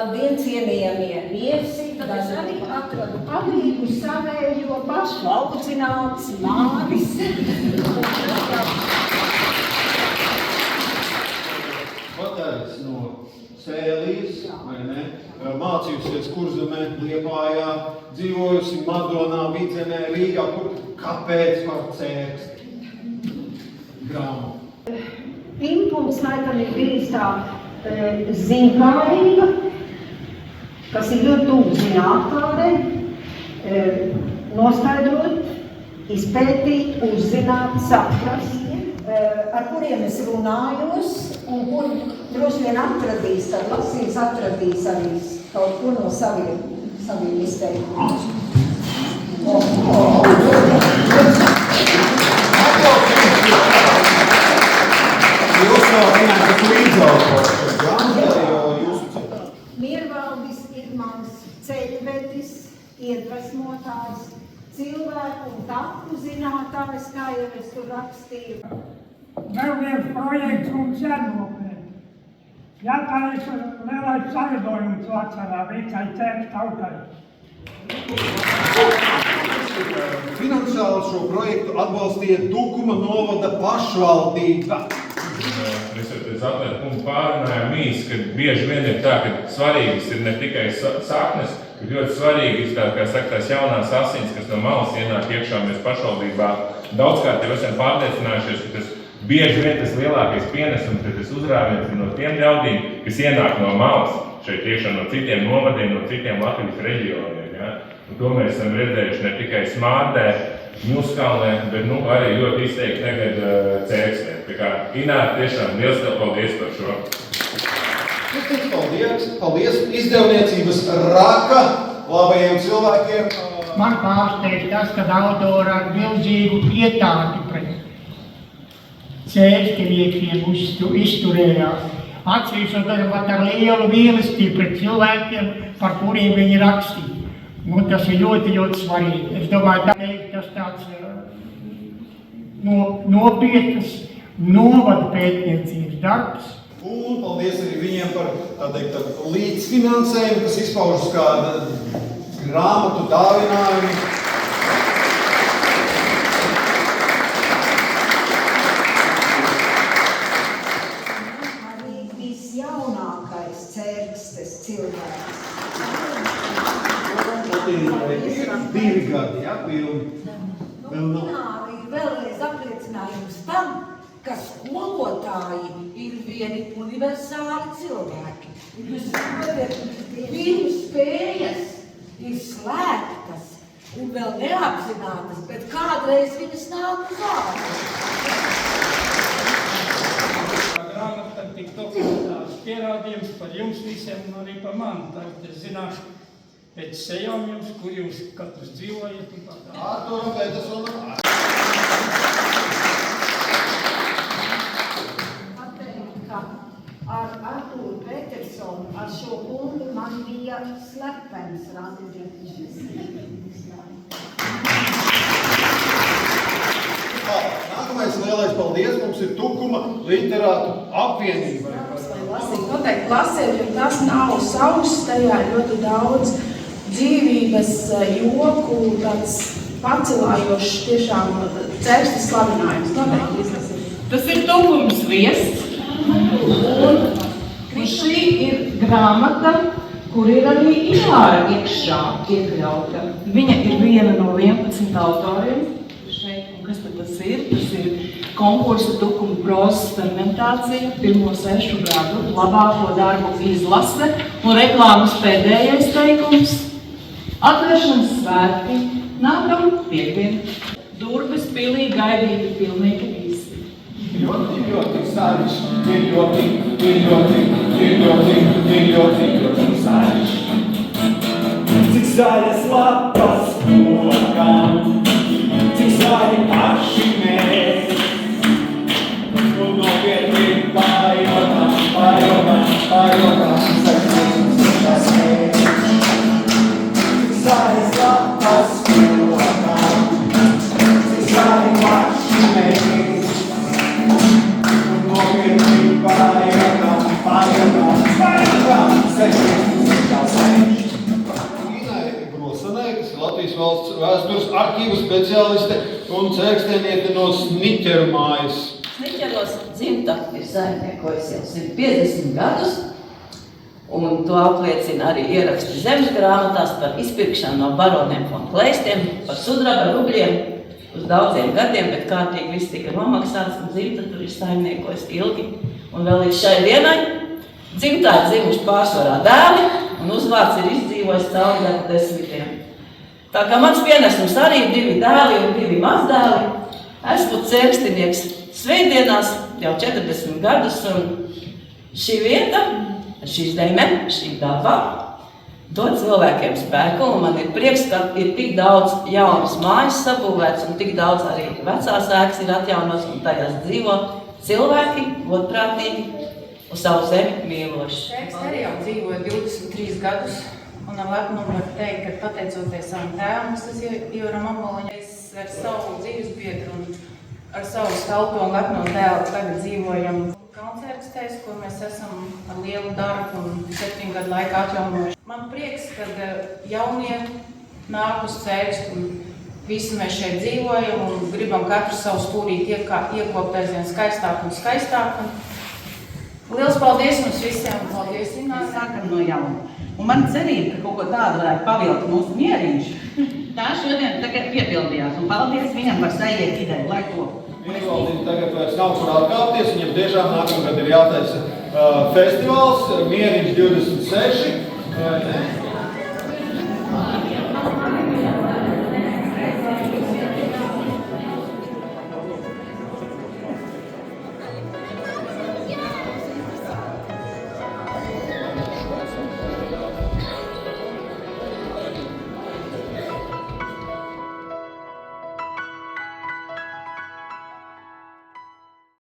Labdien, cienījamie viesi, tad es arī atradu palīgu savējo pašu audzināts Māris. Patērts no Sēlijas, vai ne? Mācījusies Kurzemē, Liepājā, dzīvojusi Madonā, Vidzenē, Rīgā, kur kāpēc par cērksti? Grāmatu. Impulss laikam ir bijis tā zinkārība, kas ir ļoti tuvu zinātnē, noskaidrot, izpētīt, uzzināt, saprast, ar kuriem es runājos, un kur droši vien atradīs, tad lasīs atradīs arī kaut ko no saviem izteikumiem. Jūs vēl zināt, ka tu līdzautors šeit grāmatā, jo jūsu citādi. Miervaldis ir mans ceļvedis, iedvesmotājs, cilvēku un tapu zinātājs, kā jau es tur rakstīju. Vēl viens projekts mums jānopiet. Jātaisa lielais savidojums vasarā visai cērks tautai. Finansiāli šo projektu atbalstīja Tukuma novada pašvaldība. Mēs ar atlētu punktu pārunājām īsi, ka bieži vien ir tā, ka svarīgas ir ne tikai saknes, bet ļoti svarīgi ir tā, kā saka, tās jaunās asins, kas no malas ienāk iekšā mēs pašvaldībā. Daudzkārt jau esam pārliecinājušies, ka tas bieži vien tas lielākais pienesums, ka tas uzrāviens ir no tiem ļaudīm, kas ienāk no malas, šeit iekšā no citiem novadiem, no citiem Latvijas reģioniem. Ja? Un to mēs esam redzējuši ne tikai Smārdē, Ņuskalnē, bet arī ļoti izteikti tagad Cērkstē. Tā kā Ināra, tiešām liels tev paldies par šo. Paldies izdevniecības Raka labajiem cilvēkiem. Man pārsteidz tas, ka autori ar milzīgu pietāti pret cērksteniešiem izturējās. Atsevišķi pat ar lielu mīlestību pret cilvēkiem, par kuriem viņi rakstīja. Tas ir ļoti, ļoti svarīgi. Es domāju, tas tāds nopietnas novada pētniecības darbs. Un paldies arī viņiem par līdzfinansējumu, kas izpaužas kā grāmatu dāvinājumi. Arī visjaunākais Cērkstes cilvēks. Divi gadi, ja, pilni. Ināra ir vēlreiz apliecinājums tam, ka skolotāji ir vieni universāli cilvēki. Jūs saprotat, viņu spējas ir slēgtas un vēl neapzinātas, bet kādreiz viņas nāk uz ārā. Grāmata tik dokumentās pierādījums par jums visiem un arī par mani. Tagad es zināšu pēc sejām jums, kur jūs katrs dzīvojat un tā tā. Artūram Petersonam. Pateikt, ka ar Artūru Petersonu, ar šo kungu man bija slepens radījums. Nākamais lielais paldies mums ir Tukuma literātu apvienībai. Noteikti lasēt, jo tas nav sauss, tajā ir ļoti daudz dzīvības joku, tāds pacelājošs tiešām Cērkstes slavinājums. Noteikti izlasīt. Tas ir Tukums viests, un šī ir grāmata, kur ir arī Ināra iekšā iekļauta. Viņa ir viena no 11 autoriem šeit, un kas tad tas ir? Tas ir konkursa Tukuma prozas fermentācija, pirmo 6 gadu labāko darbu izlase un reklāmas pēdējais teikums. Atvēršanas svētki nākam piektdien. Durvis pilī gaidīti pilnīgi visi. Ļoti sarežģīti, ļoti sarežģīti. Cik zaļas lapas kokām, cik zaļi paši mēs. Un nopietni pārjotām, Zaļas lapas kokām, cik zaļi paši mēs. Un nopietni pārjotām, arhīvu speciāliste un cērkstēniete no Sniķeru mājas. Sniķeros dzimta ir saimniekojusi jau 150 gadus, un to apliecina arī ieraksti zemes grāmatās par izpirkšanu no baroniem un kleistiem, par sudraba rubļiem uz daudziem gadiem, bet kārtīgi viss tika nomaksāts, un dzimta tur ir saimniekojis ilgi. Un vēl līdz šai dienai dzimtā ir dzimuši pārsvarā dēli, un uzvārds ir izdzīvojis cauri gadu desmitiem. Tā kā mans pienesums arī ir 2 dēli un 2 mazdēli, esmu cērkstinieks Svētdienās jau 40 gadus, un šī vieta, šī zeme, šī daba dod cilvēkiem spēku, un man ir prieks, ka ir tik daudz jaunas mājas sabūvēts, un tik daudz arī vecās ēkas ir atjaunos, un tajās dzīvo cilvēki, godprātīgi, uz savu zemi mīloši. Es arī jau dzīvoju 23 gadus, un ar lepnumu varu teikt, ka pateicoties savam tēvam, tas Ioram Amoliņam, es ar savu dzīves biedru un ar savu stalto un lepno dēlu tagad dzīvojam Kalncērkstēs, kur mēs esam ar lielu darbu un 7 gadu laikā atjaunojuši. Man prieks, ka jaunie nāk uz Cērkstu un visi mēs šeit dzīvojam un gribam katru savu stūrīti iekopt aizvien skaistāk un skaistāk. Liels paldies mums visiem un paldies Inārai. Sākam no jauna. Un man cerība, ka kaut ko tādu varētu pavilkt mūsu Mieriņš, tā šodien tagad piepildījās. Un paldies viņam par sajiet ideju, lai to. Mīvaldība tagad vairs nav kur atkāpties, viņam tiešām nākamgad ir jātaisa festivāls, Mieriņš 26.